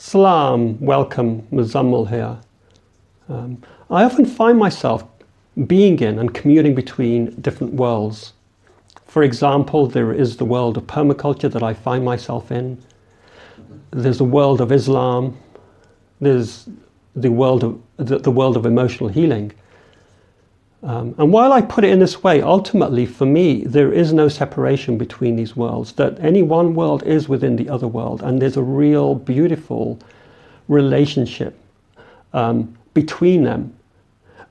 Salam, welcome, Muzammal here. I often find myself being in and commuting between different worlds. For example, there is the world of permaculture that I find myself in. There's the world of Islam. There's the world of emotional healing. And while I put it in this way, ultimately for me, there is no separation between these worlds, that any one world is within the other world, and there's a real beautiful relationship between them.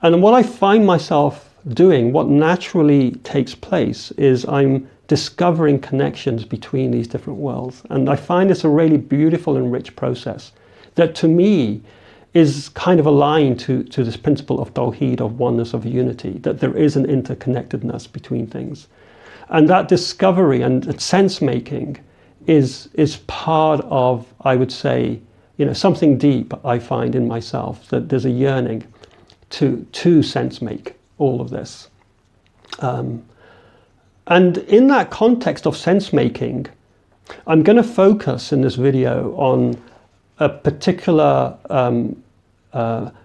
And what I find myself doing, what naturally takes place, is I'm discovering connections between these different worlds. And I find this a really beautiful and rich process that to me is kind of aligned to this principle of Tawheed, of oneness, of unity, that there is an interconnectedness between things. And that discovery and sense-making is part of, I would say, something deep I find in myself, that there's a yearning to sense-make all of this. And in that context of sense-making, I'm going to focus in this video on a particular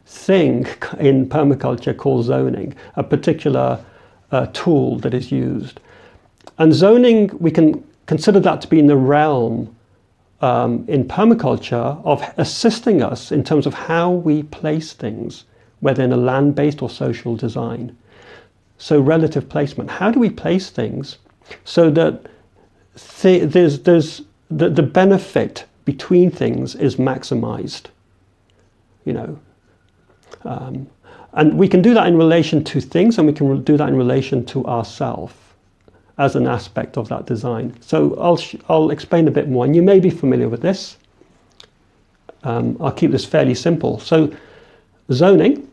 thing in permaculture called zoning, a particular tool that is used. And zoning, we can consider that to be in the realm in permaculture of assisting us in terms of how we place things, whether in a land-based or social design. So relative placement, how do we place things so that there's the benefit between things is maximized, and we can do that in relation to things, and we can do that in relation to ourselves as an aspect of that design. So I'll explain a bit more, and you may be familiar with this. I'll keep this fairly simple. So zoning,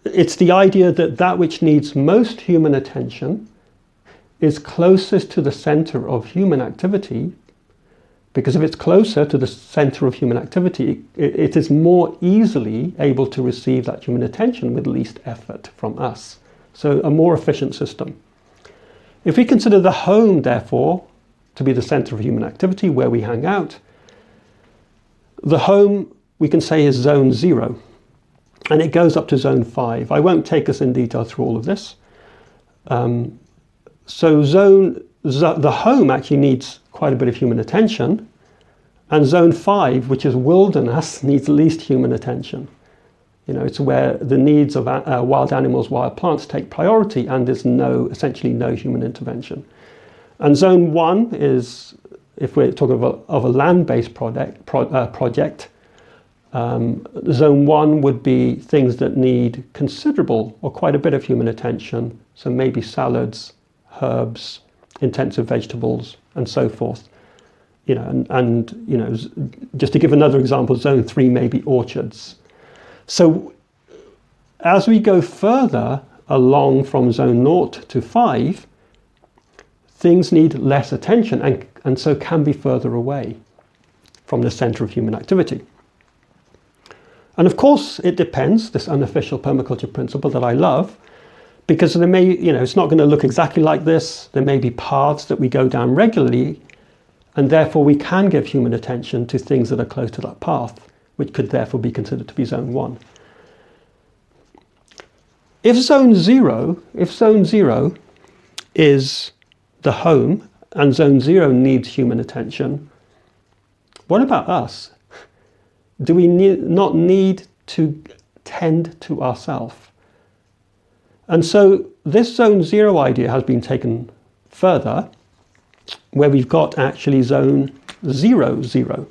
it's the idea that which needs most human attention is closest to the center of human activity, because if it's closer to the center of human activity, it is more easily able to receive that human attention with least effort from us. So a more efficient system. If we consider the home, therefore, to be the center of human activity, where we hang out, the home, we can say, is zone 0. And it goes up to zone 5. I won't take us in detail through all of this. So the home actually needs quite a bit of human attention, and zone 5, which is wilderness, needs least human attention. It's where the needs of wild animals, wild plants take priority, and there's essentially no human intervention. And zone 1 is, if we're talking of a land-based project, zone 1 would be things that need considerable or quite a bit of human attention. So maybe salads, herbs, intensive vegetables, and so forth. Just to give another example, zone 3 may be orchards. So as we go further along from zone 0 to 5, things need less attention and so can be further away from the center of human activity. And of course, it depends, this unofficial permaculture principle that I love, because there may, it's not going to look exactly like this. There may be paths that we go down regularly, and therefore we can give human attention to things that are close to that path, which could therefore be considered to be zone 1. If zone 0 is the home, and zone 0 needs human attention, what about us? Do we not need to tend to ourselves? And so this zone 0 idea has been taken further, where we've got actually zone 0, 0.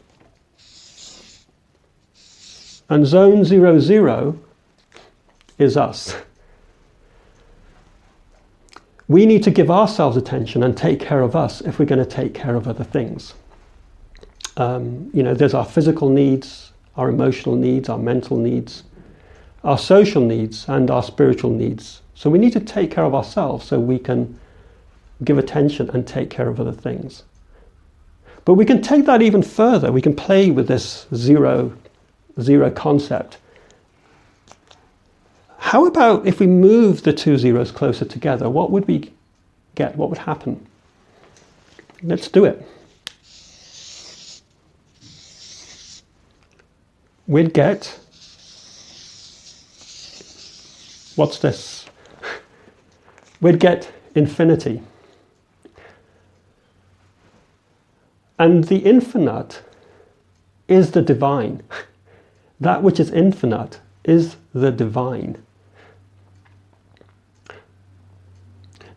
And zone 0, 0 is us. We need to give ourselves attention and take care of us if we're going to take care of other things. There's our physical needs, our emotional needs, our mental needs, our social needs, and our spiritual needs. So we need to take care of ourselves so we can give attention and take care of other things. But we can take that even further. We can play with this zero concept. How about if we move the two zeros closer together? What would we get? What would happen? Let's do it. we'd get, what's this? We'd get infinity. And the infinite is the divine. That which is infinite is the divine.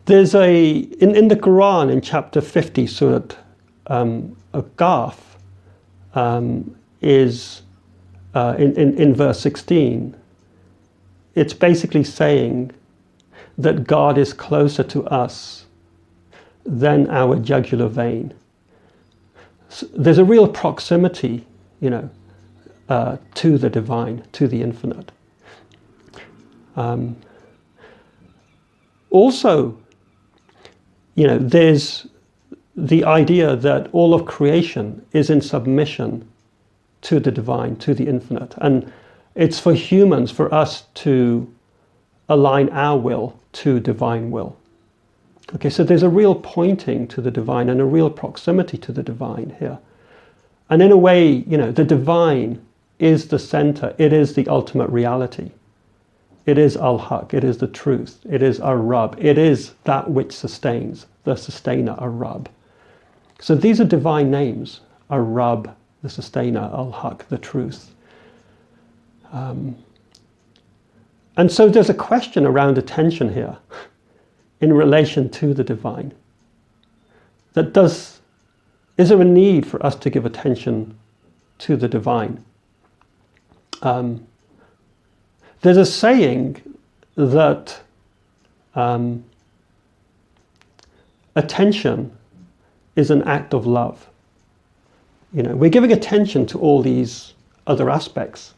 There's in the Quran, in chapter 50, Surat Ghaf, is in verse 16, it's basically saying that God is closer to us than our jugular vein. So there's a real proximity, to the divine, to the infinite. Also, there's the idea that all of creation is in submission to the divine, to the infinite. And it's for humans, for us to align our will to divine will. Okay, so there's a real pointing to the divine and a real proximity to the divine here. And in a way, the divine is the center. It is the ultimate reality. It is al-Haq. It is the truth. It is ar-Rab. It is that which sustains, the sustainer, ar-Rab. So these are divine names: ar-Rab, the sustainer; al-Haq, the truth. And so there's a question around attention here in relation to the divine. Is there a need for us to give attention to the divine? There's a saying that attention is an act of love. We're giving attention to all these other aspects.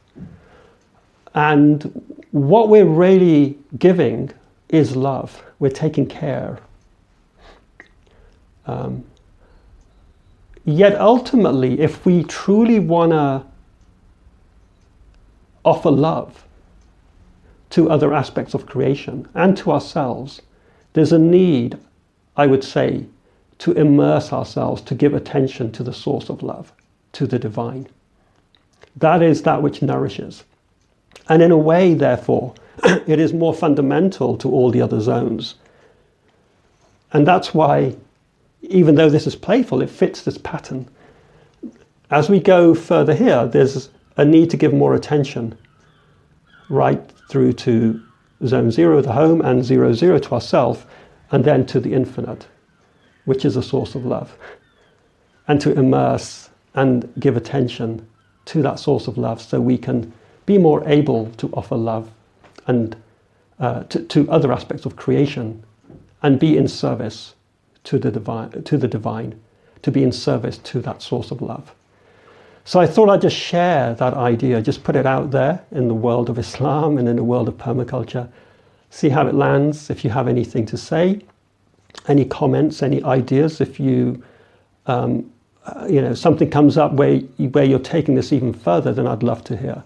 And what we're really giving is love. We're taking care. Yet ultimately, if we truly want to offer love to other aspects of creation and to ourselves, there's a need, I would say, to immerse ourselves, to give attention to the source of love, to the divine. That is that which nourishes. And in a way, therefore, it is more fundamental to all the other zones. And that's why, even though this is playful, it fits this pattern. As we go further here, there's a need to give more attention right through to zone 0, the home, and 0, 0 to ourself, and then to the infinite, which is a source of love. And to immerse and give attention to that source of love so we can be more able to offer love and to other aspects of creation and be in service to the divine, to be in service to that source of love. So I thought I'd just share that idea, just put it out there in the world of Islam and in the world of permaculture, see how it lands. If you have anything to say, any comments, any ideas, if you something comes up where you're taking this even further, then I'd love to hear.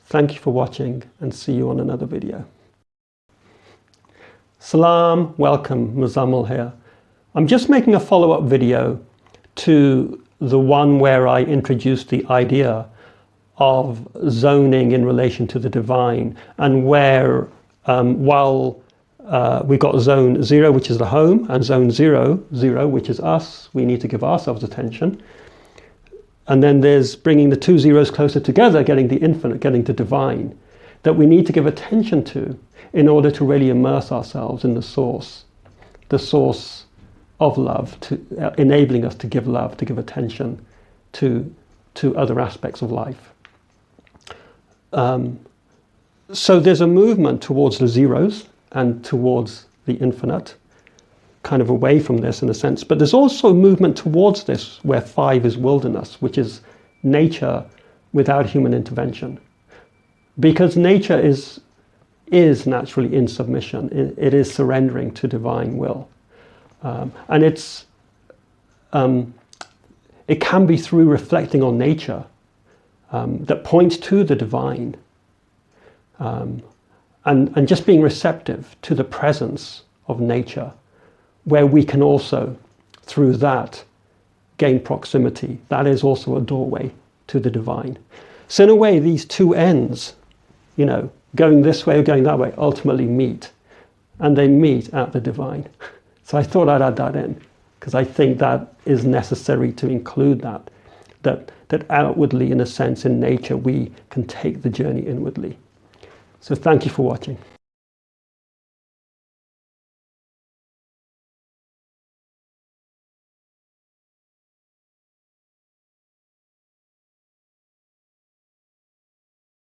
Thank you for watching, and see you on another video. Salam, welcome, Muzammal here. I'm just making a follow-up video to the one where I introduced the idea of zoning in relation to the divine, and where while we got zone 0, which is the home, and zone 0, 0, which is us, we need to give ourselves attention. And then there's bringing the two zeros closer together, getting the infinite, getting the divine, that we need to give attention to in order to really immerse ourselves in the source of love, to enabling us to give love, to give attention to other aspects of life. So there's a movement towards the zeros and towards the infinite, kind of away from this in a sense, but there's also a movement towards this where 5 is wilderness, which is nature without human intervention. Because nature is naturally in submission, it is surrendering to divine will. And it can be through reflecting on nature that points to the divine, and just being receptive to the presence of nature, where we can also, through that, gain proximity. That is also a doorway to the divine. So in a way, these two ends, going this way or going that way, ultimately meet. And they meet at the divine. So I thought I'd add that in, because I think that is necessary to include that outwardly, in a sense, in nature, we can take the journey inwardly. So thank you for watching.